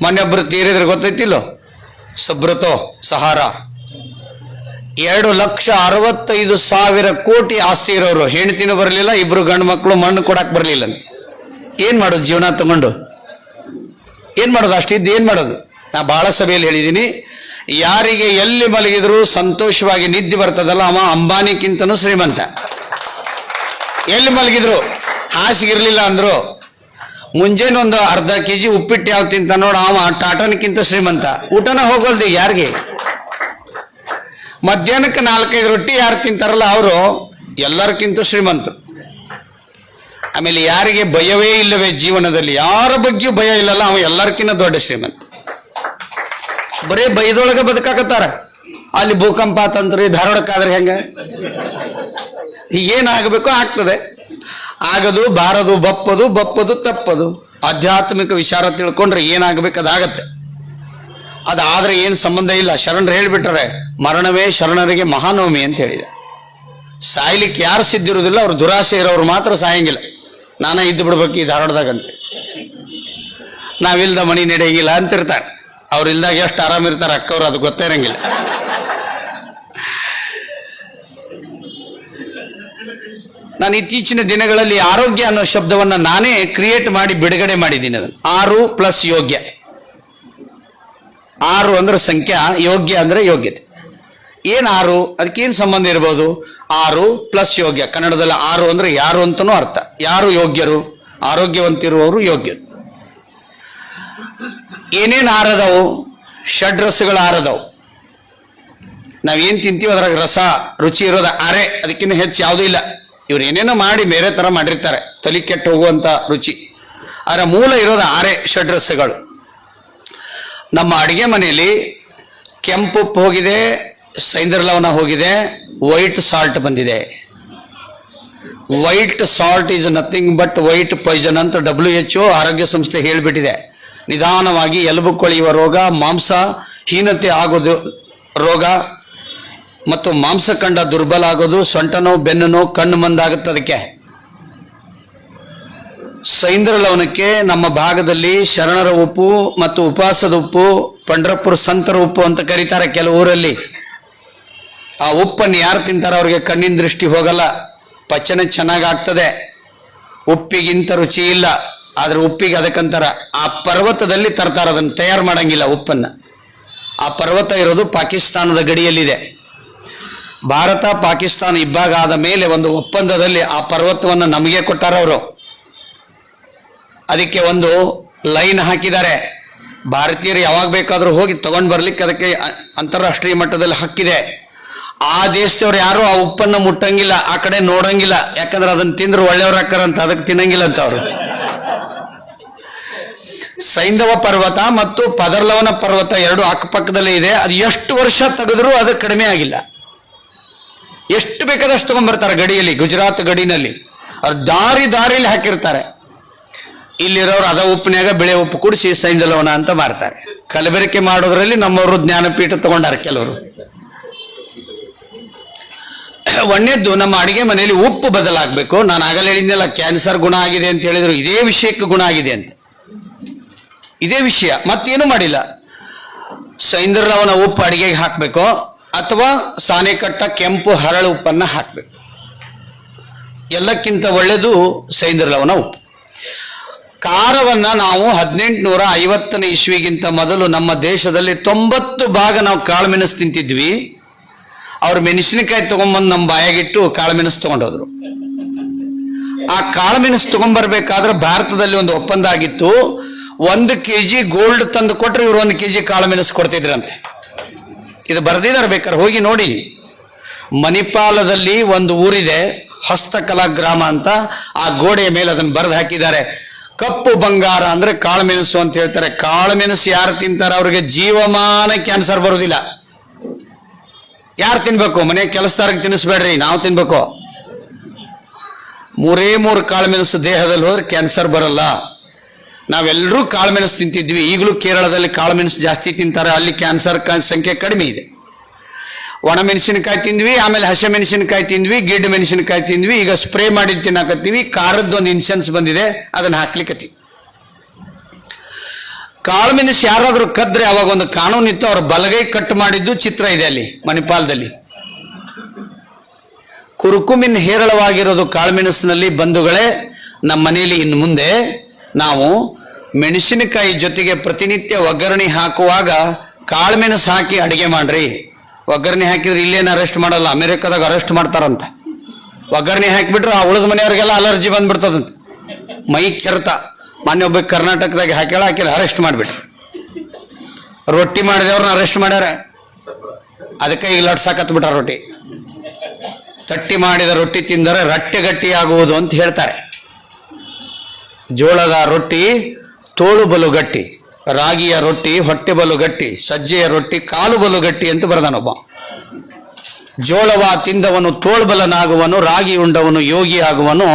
ಮೊನ್ನೆೊಬ್ಬರು ತೀರಿದ್ರೆ ಗೊತ್ತೈತಿಲ್ಲೋ, ಸುಬ್ರತೋ ಸಹಾರಾ. 2,65,000 ಕೋಟಿ ಆಸ್ತಿ ಇರೋರು, ಹೆಂಡ್ತಿನೂ ಬರಲಿಲ್ಲ, ಇಬ್ರು ಗಂಡು ಮಕ್ಕಳು ಮಣ್ಣು ಕೊಡಕ್ಕೆ ಬರಲಿಲ್ಲ. ಏನು ಮಾಡೋದು ಜೀವನ ತಗೊಂಡು? ಏನು ಮಾಡೋದು? ಅಷ್ಟಿದ್ದು ಏನು ಮಾಡೋದು? ನಾ ಭಾಳ ಸಭೆಯಲ್ಲಿ ಹೇಳಿದ್ದೀನಿ, ಯಾರಿಗೆ ಎಲ್ಲಿ ಮಲಗಿದ್ರು ಸಂತೋಷವಾಗಿ ನಿದ್ದೆ ಬರ್ತದಲ್ಲ ಅವ ಅಂಬಾನಿಕ್ಕಿಂತನೂ ಶ್ರೀಮಂತ. ಎಲ್ಲಿ ಮಲಗಿದ್ರು ಹಾಸಿಗಿರ್ಲಿಲ್ಲ ಅಂದ್ರು ಮುಂಜಾನೆ ಒಂದು ಅರ್ಧ ಕೆಜಿ ಉಪ್ಪಿಟ್ಟು ಯಾವ ತಿಂತ ನೋಡ ಅವ ಟಾಟನ್ಕಿಂತ ಶ್ರೀಮಂತ. ಊಟನ ಹೋಗೋಲ್ದು ಯಾರಿಗೆ. ಮಧ್ಯಾಹ್ನಕ್ಕೆ 4-5 ರೊಟ್ಟಿ ಯಾರು ತಿಂತಾರಲ್ಲ ಅವರು ಎಲ್ಲರಿಗಿಂತ ಶ್ರೀಮಂತರು. ಆಮೇಲೆ ಯಾರಿಗೆ ಭಯವೇ ಇಲ್ಲವೇ ಜೀವನದಲ್ಲಿ, ಯಾರ ಬಗ್ಗೆಯೂ ಭಯ ಇಲ್ಲಲ್ಲ ಅವ ಎಲ್ಲರಿಗಿಂತ ದೊಡ್ಡ ಶ್ರೀಮಂತ. ಬರೀ ಭಯದೊಳಗೆ ಬದುಕಾಕತ್ತಾರ. ಅಲ್ಲಿ ಭೂಕಂಪ ತಂತ್ರಿ ಧಾರವಾಡಕ್ಕಾದ್ರೆ ಹೆಂಗ? ಏನಾಗಬೇಕು ಆಗ್ತದೆ, ಆಗದು ಬಾರದು, ಬಪ್ಪದು ಬಪ್ಪದು ತಪ್ಪದು. ಆಧ್ಯಾತ್ಮಿಕ ವಿಚಾರ ತಿಳ್ಕೊಂಡ್ರೆ ಏನಾಗಬೇಕು ಅದಾಗತ್ತೆ. ಅದಾದ್ರೆ ಏನು ಸಂಬಂಧ ಇಲ್ಲ. ಶರಣರು ಹೇಳಿಬಿಟ್ರೆ ಮರಣವೇ ಶರಣರಿಗೆ ಮಹಾನವಮಿ ಅಂತ ಹೇಳಿದೆ. ಸಾಯ್ಲಿಕ್ಕೆ ಯಾರು ಸಿದ್ಧಿರುವುದಿಲ್ಲ, ಅವ್ರು ದುರಾಸೆ ಇರೋರು ಮಾತ್ರ ಸಾಯಂಗಿಲ್ಲ. ನಾನೇ ಇದ್ದು ಬಿಡ್ಬೇಕು ಈ ಧಾರವಾಡದಾಗಂತೆ, ನಾವಿಲ್ದ ಮಣಿ ನಡೆಯಂಗಿಲ್ಲ ಅಂತಿರ್ತಾರೆ. ಅವ್ರು ಇಲ್ದಾಗ ಎಷ್ಟು ಆರಾಮಿರ್ತಾರೆ ಅಕ್ಕವ್ರು, ಅದು ಗೊತ್ತೇ ಇರಂಗಿಲ್ಲ. ನಾನು ಇತ್ತೀಚಿನ ದಿನಗಳಲ್ಲಿ ಆರೋಗ್ಯ ಅನ್ನೋ ಶಬ್ದವನ್ನು ನಾನೇ ಕ್ರಿಯೇಟ್ ಮಾಡಿ ಬಿಡುಗಡೆ ಮಾಡಿದ್ದೀನಿ. ಅದನ್ನು 6 + ಯೋಗ್ಯ. 6 ಅಂದ್ರೆ ಸಂಖ್ಯಾ, ಯೋಗ್ಯ ಅಂದ್ರೆ ಯೋಗ್ಯತೆ. ಏನು 6? ಅದಕ್ಕೇನು ಸಂಬಂಧ ಇರ್ಬೋದು? 6 + ಯೋಗ್ಯ. ಕನ್ನಡದಲ್ಲಿ 6 ಅಂದ್ರೆ ಯಾರು ಅಂತನೂ ಅರ್ಥ. ಯಾರು ಯೋಗ್ಯರು? ಆರೋಗ್ಯವಂತಿರುವವರು ಯೋಗ್ಯರು. ಏನೇನು ಆರದವು? ಷಡ್ರಸಗಳು ಆರದವು. ನಾವೇನು ತಿಂತೀವಿ ಅದ್ರಾಗ ರಸ ರುಚಿ ಇರೋದು ಆರೆ, ಅದಕ್ಕಿಂತ ಹೆಚ್ಚು ಯಾವುದೂ ಇಲ್ಲ. ಇವ್ರು ಏನೇನೋ ಮಾಡಿ ಬೇರೆ ಥರ ಮಾಡಿರ್ತಾರೆ, ತಲೆ ಕೆಟ್ಟು ಹೋಗುವಂಥ ರುಚಿ. ಅದರ ಮೂಲ ಇರೋದು 6 ಷಡ್ರಸಗಳು. ನಮ್ಮ ಅಡುಗೆ ಮನೆಯಲ್ಲಿ ಕೆಂಪು ಉಪ್ಪು ಹೋಗಿದೆ, ಸೈಂಧವ ಲವಣ ಹೋಗಿದೆ, ವೈಟ್ ಸಾಲ್ಟ್ ಬಂದಿದೆ. White salt is nothing but white poison ಅಂತ WHO ಆರೋಗ್ಯ ಸಂಸ್ಥೆ ಹೇಳಿಬಿಟ್ಟಿದೆ. ನಿಧಾನವಾಗಿ ಎಲುಬು ಕೊಳೆಯುವ ರೋಗ, ಮಾಂಸ ಹೀನತೆ ಆಗೋದು ರೋಗ, ಮತ್ತು ಮಾಂಸಖಂಡ ದುರ್ಬಲ ಆಗೋದು, ಸೊಂಟ ನೋವು, ಬೆನ್ನು ನೋವು, ಕಣ್ಣು ಮಂದಾಗುತ್ತೆ. ಅದಕ್ಕೆ ಸೈಂಧವ ಲವಣಕ್ಕೆ ನಮ್ಮ ಭಾಗದಲ್ಲಿ ಶರಣರ ಉಪ್ಪು ಮತ್ತು ಉಪವಾಸದ ಉಪ್ಪು, ಪಂಡ್ರಪುರ ಸಂತರ ಉಪ್ಪು ಅಂತ ಕರೀತಾರೆ ಕೆಲವು ಊರಲ್ಲಿ. ಆ ಉಪ್ಪನ್ನು ಯಾರು ತಿಂತಾರೆ ಅವ್ರಿಗೆ ಕಣ್ಣಿನ ದೃಷ್ಟಿ ಹೋಗಲ್ಲ, ಪಚನ ಚೆನ್ನಾಗಿ ಆಗ್ತದೆ. ಉಪ್ಪಿಗಿಂತ ರುಚಿ ಇಲ್ಲ, ಆದ್ರೆ ಉಪ್ಪಿಗೆ ಅದಕ್ಕಂತಾರ. ಆ ಪರ್ವತದಲ್ಲಿ ತರ್ತಾರೆ, ಅದನ್ನು ತಯಾರು ಮಾಡಂಗಿಲ್ಲ ಉಪ್ಪನ್ನು. ಆ ಪರ್ವತ ಇರೋದು ಪಾಕಿಸ್ತಾನದ ಗಡಿಯಲ್ಲಿದೆ. ಭಾರತ ಪಾಕಿಸ್ತಾನ ಇಬ್ಬಾಗ ಆದ ಮೇಲೆ ಒಂದು ಒಪ್ಪಂದದಲ್ಲಿ ಆ ಪರ್ವತವನ್ನು ನಮಗೆ ಕೊಟ್ಟಾರ ಅವರು. ಅದಕ್ಕೆ ಒಂದು ಲೈನ್ ಹಾಕಿದ್ದಾರೆ, ಭಾರತೀಯರು ಯಾವಾಗ ಬೇಕಾದರೂ ಹೋಗಿ ತಗೊಂಡು ಬರ್ಲಿಕ್ಕೆ ಅದಕ್ಕೆ ಅಂತಾರಾಷ್ಟ್ರೀಯ ಮಟ್ಟದಲ್ಲಿ ಹಕ್ಕಿದೆ. ಆ ದೇಶದವ್ರು ಯಾರು ಆ ಉಪ್ಪನ್ನು ಮುಟ್ಟಂಗಿಲ್ಲ, ಆ ಕಡೆ ನೋಡಂಗಿಲ್ಲ. ಯಾಕಂದ್ರೆ ಅದನ್ನು ತಿಂದ್ರೆ ಒಳ್ಳೆಯವ್ರು ಹಾಕಾರಂತ, ಅದಕ್ಕೆ ತಿನ್ನಂಗಿಲ್ಲ ಅಂತ ಅವರು. ಸೈಂಧವ ಪರ್ವತ ಮತ್ತು ಪದರ್ಲವನ ಪರ್ವತ ಎರಡು ಅಕ್ಕಪಕ್ಕದಲ್ಲೇ ಇದೆ. ಅದು ಎಷ್ಟು ವರ್ಷ ತೆಗೆದ್ರೂ ಅದು ಕಡಿಮೆ ಆಗಿಲ್ಲ. ಎಷ್ಟು ಬೇಕಾದಷ್ಟು ತಗೊಂಡ್ಬರ್ತಾರೆ ಗಡಿಯಲ್ಲಿ, ಗುಜರಾತ್ ಗಡಿನಲ್ಲಿ. ಅದು ದಾರಿಯಲ್ಲಿ ಹಾಕಿರ್ತಾರೆ. ಇಲ್ಲಿರೋರು ಅದ ಉಪ್ಪಿನಾಗ ಬಿಳೆ ಉಪ್ಪು ಕುಡಿಸಿ ಸೈಂಧವನ ಅಂತ ಮಾರ್ತಾರೆ. ಕಲಬೆರಕೆ ಮಾಡೋದ್ರಲ್ಲಿ ನಮ್ಮವರು ಜ್ಞಾನಪೀಠ ತಗೊಂಡಾರೆ ಕೆಲವರು. ಒಂದೇದ್ದು, ನಮ್ಮ ಅಡಿಗೆ ಮನೆಯಲ್ಲಿ ಉಪ್ಪು ಬದಲಾಗಬೇಕು. ನಾನು ಆಗಲೇ ಹೇಳಿದ್ನಲ್ಲ, ಕ್ಯಾನ್ಸರ್ ಗುಣ ಆಗಿದೆ ಅಂತ ಹೇಳಿದ್ರು, ಇದೇ ವಿಷಯಕ್ಕೆ ಗುಣ ಆಗಿದೆ ಅಂತ. ಇದೇ ವಿಷಯ, ಮತ್ತೇನು ಮಾಡಿಲ್ಲ. ಸೈಂಧವ ಲವಣ ಉಪ್ಪು ಅಡಿಗೆಗೆ ಹಾಕಬೇಕು, ಅಥವಾ ಸಾನೆಕಟ್ಟ ಕೆಂಪು ಹರಳು ಉಪ್ಪನ್ನು ಹಾಕಬೇಕು. ಎಲ್ಲಕ್ಕಿಂತ ಒಳ್ಳೆಯದು ಸೈಂಧವ ಲವಣ ಉಪ್ಪು. ಖಾರವನ್ನು ನಾವು 1850ನೇ ಇಸ್ವಿಗಿಂತ ಮೊದಲು ನಮ್ಮ ದೇಶದಲ್ಲಿ 90 ಭಾಗ ನಾವು ಕಾಳುಮೆಣಸು ತಿಂತಿದ್ವಿ. ಅವ್ರು ಮೆಣಸಿನಕಾಯಿ ತೊಗೊಂಬಂದು ನಮ್ಮ ಬಾಯಾಗಿಟ್ಟು ಕಾಳುಮೆಣಸು ತೊಗೊಂಡೋದ್ರು. ಆ ಕಾಳುಮೆಣಸು ತೊಗೊಂಡ್ಬರ್ಬೇಕಾದ್ರೆ ಭಾರತದಲ್ಲಿ ಒಂದು ಒಪ್ಪಂದ ಆಗಿತ್ತು. 1 kg ಗೋಲ್ಡ್ ತಂದು ಕೊಟ್ಟರೆ ಇವರು 1 kg ಕಾಳುಮೆಣಸು ಕೊಡ್ತಿದ್ರಂತೆ. ಇದು ಬರೆದಿದ್ದಾರೆ, ಬೇಕಾದ್ರೆ ಹೋಗಿ ನೋಡಿ. ಮಣಿಪಾಲದಲ್ಲಿ ಒಂದು ಊರಿದೆ, ಹಸ್ತಕಲಾ ಗ್ರಾಮ ಅಂತ. ಆ ಗೋಡೆಯ ಮೇಲೆ ಅದನ್ನು ಬರೆದು ಹಾಕಿದ್ದಾರೆ. ಕಪ್ಪು ಬಂಗಾರ ಅಂದ್ರೆ ಕಾಳುಮೆಣಸು ಅಂತ ಹೇಳ್ತಾರೆ. ಕಾಳುಮೆಣಸು ಯಾರು ತಿಂತಾರೆ ಅವ್ರಿಗೆ ಜೀವಮಾನ ಕ್ಯಾನ್ಸರ್ ಬರೋದಿಲ್ಲ. ಯಾರು ತಿನ್ಬೇಕು? ಮನೆ ಕೆಲಸದಾರಿಗೆ ತಿನ್ನಿಸ್ಬೇಡ್ರಿ, ನಾವು ತಿನ್ಬೇಕು. 3 ಕಾಳುಮೆಣಸು ದೇಹದಲ್ಲಿ ಹೋದ್ರೆ ಕ್ಯಾನ್ಸರ್ ಬರಲ್ಲ. ನಾವೆಲ್ಲರೂ ಕಾಳುಮೆಣಸು ತಿಂತಿದ್ವಿ. ಈಗಲೂ ಕೇರಳದಲ್ಲಿ ಕಾಳುಮೆಣಸು ಜಾಸ್ತಿ ತಿಂತಾರೆ, ಅಲ್ಲಿ ಕ್ಯಾನ್ಸರ್ ಸಂಖ್ಯೆ ಕಡಿಮೆ ಇದೆ. ಒಣ ಮೆಣಸಿನಕಾಯಿ ತಿಂದ್ವಿ, ಆಮೇಲೆ ಹಸಿ ಮೆಣಸಿನಕಾಯಿ ತಿಂದ್ವಿ, ಗಿಡ್ಡ ಮೆಣಸಿನಕಾಯಿ ತಿಂದ್ವಿ. ಈಗ ಸ್ಪ್ರೇ ಮಾಡಿ ತಿನ್ನಾಕತ್ತೀವಿ. ಖಾರದ್ದು ಒಂದು ಇನ್ಸೆನ್ಸ್ ಬಂದಿದೆ, ಅದನ್ನು ಹಾಕ್ಲಿಕ್ಕತ್ತೀವಿ. ಕಾಳು ಮೆಣಸು ಯಾರಾದ್ರೂ ಕದ್ರೆ ಅವಾಗ ಒಂದು ಕಾನೂನು ಇತ್ತು, ಅವ್ರ ಬಲಗೈ ಕಟ್ ಮಾಡಿದ್ದು ಚಿತ್ರ ಇದೆ ಅಲ್ಲಿ ಮಣಿಪಾಲದಲ್ಲಿ. ಕುರುಕುಮಿನ್ ಹೇರಳವಾಗಿರೋದು ಕಾಳುಮೆಣಸಿನಲ್ಲಿ. ಬಂಧುಗಳೇ, ನಮ್ಮ ಮನೆಯಲ್ಲಿ ಇನ್ನು ಮುಂದೆ ನಾವು ಮೆಣಸಿನಕಾಯಿ ಜೊತೆಗೆ ಪ್ರತಿನಿತ್ಯ ಒಗ್ಗರಣೆ ಹಾಕುವಾಗ ಕಾಳುಮೆಣಸು ಹಾಕಿ ಅಡಿಗೆ ಮಾಡ್ರಿ. ಒಗ್ಗರಣೆ ಹಾಕಿದ್ರೆ ಇಲ್ಲೇನು ಅರೆಸ್ಟ್ ಮಾಡಲ್ಲ, ಅಮೆರಿಕದಾಗ ಅರೆಸ್ಟ್ ಮಾಡ್ತಾರಂತ. ಒಗ್ಗರಣೆ ಹಾಕಿಬಿಟ್ರೆ ಆ ಉಳಿದ ಮನೆಯವ್ರಿಗೆಲ್ಲ ಅಲರ್ಜಿ ಬಂದ್ಬಿಡ್ತದಂತ, ಮೈ ಕೆರೆತ. ಮೊನ್ನೆ ಒಬ್ಬ ಕರ್ನಾಟಕದಾಗ ಹಾಕಿಲ್ಲ ಅರೆಸ್ಟ್ ಮಾಡಿಬಿಟ್ರು. ರೊಟ್ಟಿ ಮಾಡಿದವ್ರನ್ನ ಅರೆಸ್ಟ್ ಮಾಡ್ಯಾರ, ಅದಕ್ಕೆ ಈಗ ಲಟ್ಸಾಕತ್ ಬಿಟ್ರ. ರೊಟ್ಟಿ ತಟ್ಟಿ ಮಾಡಿದ ರೊಟ್ಟಿ ತಿಂದರೆ ರಟ್ಟೆ ಗಟ್ಟಿ ಆಗುವುದು ಅಂತ ಹೇಳ್ತಾರೆ. ಜೋಳದ ರೊಟ್ಟಿ ತೋಳು ಬಲು ಗಟ್ಟಿ, ರಾಗಿಯ ರೊಟ್ಟಿ ಹೊಟ್ಟೆ ಬಲು ಗಟ್ಟಿ, ಸಜ್ಜೆಯ ರೊಟ್ಟಿ ಕಾಲು ಬಲು ಗಟ್ಟಿ ಅಂತ ಬರೆದಾನೊಬ್ಬ. ಜೋಳವ ತಿಂದವನು ತೋಳ್ಬಲನಾಗುವನು, ರಾಗಿ ಉಂಡವನು ಯೋಗಿ ಆಗುವನು,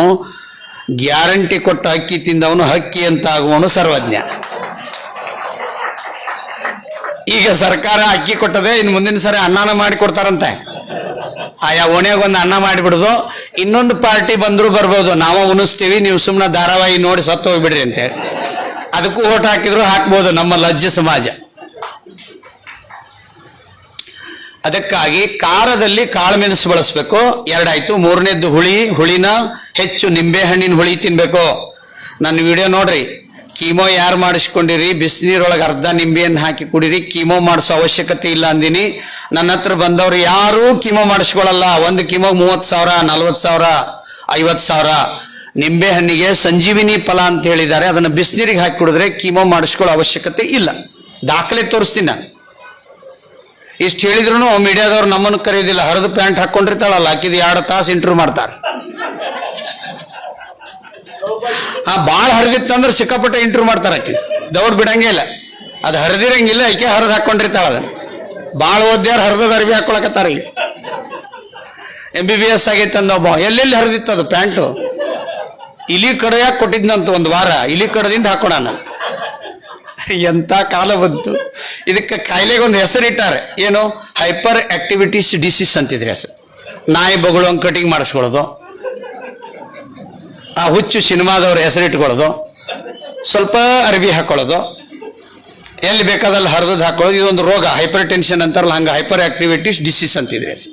ಗ್ಯಾರಂಟಿ ಕೊಟ್ಟ ಅಕ್ಕಿ ತಿಂದವನು ಹಕ್ಕಿ ಅಂತ ಆಗುವನು ಸರ್ವಜ್ಞ. ಈಗ ಸರ್ಕಾರ ಅಕ್ಕಿ ಕೊಟ್ಟದೆ, ಇನ್ನು ಮುಂದಿನ ಸರಿ ಅನ್ನನ ಮಾಡಿ ಕೊಡ್ತಾರಂತೆ. ಆಯಾ ಓಣ್ಯಾಗ ಒಂದು ಅನ್ನ ಮಾಡಿಬಿಡುದು, ಇನ್ನೊಂದು ಪಾರ್ಟಿ ಬಂದ್ರು ಬರ್ಬೋದು, ನಾವು ಉಣಿಸ್ತೀವಿ, ನೀವು ಸುಮ್ಮನೆ ಧಾರಾವಾಹಿ ನೋಡಿ ಸತ್ತು ಹೋಗ್ಬಿಡ್ರಿ ಅಂತೇಳಿ. ಅದಕ್ಕೂ ಓಟ್ ಹಾಕಿದ್ರು ಹಾಕ್ಬೋದು ನಮ್ಮ ಲಜ್ಜೆ ಸಮಾಜ. ಅದಕ್ಕಾಗಿ ಖಾರದಲ್ಲಿ ಕಾಳುಮೆಣಸು ಬಳಸಬೇಕು. ಎರಡಾಯ್ತು. ಮೂರನೇದ್ದು ಹುಳಿನ ಹೆಚ್ಚು ನಿಂಬೆಹಣ್ಣಿನ ಹುಳಿ ತಿನ್ಬೇಕು. ನನ್ನ ವಿಡಿಯೋ ನೋಡ್ರಿ. ಕೀಮೋ ಯಾರು ಮಾಡಿಸ್ಕೊಂಡಿರಿ, ಬಿಸಿನೀರೊಳಗೆ ಅರ್ಧ ನಿಂಬೆಯನ್ನು ಹಾಕಿ ಕುಡೀರಿ. ಕೀಮೋ ಮಾಡಿಸೋ ಅವಶ್ಯಕತೆ ಇಲ್ಲ ಅಂದಿನಿ. ನನ್ನ ಹತ್ರ ಬಂದವರು ಯಾರೂ ಕೀಮೋ ಮಾಡಿಸ್ಕೊಳ್ಳಲ್ಲ. ಒಂದು ಕೀಮೋಗೆ 30,000, 40,000, 50,000. ನಿಂಬೆಹಣ್ಣಿಗೆ ಸಂಜೀವಿನಿ ಫಲ ಅಂತ ಹೇಳಿದ್ದಾರೆ, ಅದನ್ನು ಬಿಸಿನೀರಿಗೆ ಹಾಕಿ ಕುಡಿದ್ರೆ ಕೀಮೋ ಮಾಡಿಸ್ಕೊಳ್ಳೋ ಅವಶ್ಯಕತೆ ಇಲ್ಲ. ದಾಖಲೆ ತೋರಿಸ್ತೀನಿ ನಾನು. ಇಷ್ಟು ಹೇಳಿದ್ರು ಮೀಡಿಯಾದವ್ರು ನಮ್ಮನ್ನು ಕರೆಯೋದಿಲ್ಲ. ಹರಿದು ಪ್ಯಾಂಟ್ ಹಾಕೊಂಡಿರ್ತಾಳಲ್ಲ, ಹಾಕಿದ್ 2 ತಾಸು ಇಂಟರ್ವ್ಯೂ ಮಾಡ್ತಾರೆ. ಭಾಳ ಹರಿದಿತ್ತಂದ್ರೆ ಸಿಕ್ಕಾಪಟ್ಟೆ ಇಂಟರ್ವ್ಯೂ ಮಾಡ್ತಾರೆ. ಆಕೆ ದೌಡ್ ಬಿಡಂಗೇ ಇಲ್ಲ. ಅದು ಹರಿದಿರಂಗಿಲ್ಲ, ಆಕೆ ಹರಿದು ಹಾಕೊಂಡಿರ್ತಾಳ. ಅದನ್ನು ಭಾಳ ಓದ್ಯಾರು ಹರಿದ ಅರ್ಬಿ ಹಾಕೊಳಕತ್ತಾರ. ಇಲ್ಲಿ MBBS ಆಗೈತೆ ಅಂದೊಬ್ಬ, ಎಲ್ಲೆಲ್ಲಿ ಹರಿದಿತ್ತು ಅದು ಪ್ಯಾಂಟು. ಇಲಿ ಕಡೆಯಾಗಿ ಕೊಟ್ಟಿದ್ನಂತ ಒಂದು ವಾರ, ಇಲಿ ಕಡದಿಂದ ಹಾಕೊಳಣ. ಎಂತ ಕಾಲ ಬಂತು. ಇದಕ್ಕೆ ಕಾಯಿಲೆಗೆ ಒಂದು ಹೆಸರಿಟ್ಟಾರೆ, ಏನು ಹೈಪರ್ ಆಕ್ಟಿವಿಟೀಸ್ ಡಿಸೀಸ್ ಅಂತಿದ್ರಿ ಹೆಸರು. ನಾಯಿ ಬಗಳು ಹಂಗೆ ಕಟಿಂಗ್ ಮಾಡಿಸ್ಕೊಳ್ಳೋದು, ಆ ಹುಚ್ಚು ಸಿನಿಮಾದವ್ರ ಹೆಸರಿಟ್ಕೊಳ್ಳೋದು, ಸ್ವಲ್ಪ ಅರ್ಬಿ ಹಾಕೊಳ್ಳೋದು, ಎಲ್ಲಿ ಬೇಕಾದಲ್ಲಿ ಹರಿದು ಹಾಕೊಳ್ಳೋದು. ಇದೊಂದು ರೋಗ, ಹೈಪರ್ ಟೆನ್ಷನ್ ಅಂತಾರಲ್ಲ, ಹಂಗೆ ಹೈಪರ್ ಆಕ್ಟಿವಿಟೀಸ್ ಡಿಸೀಸ್ ಅಂತಿದ್ರಿ ಹೆಸರು.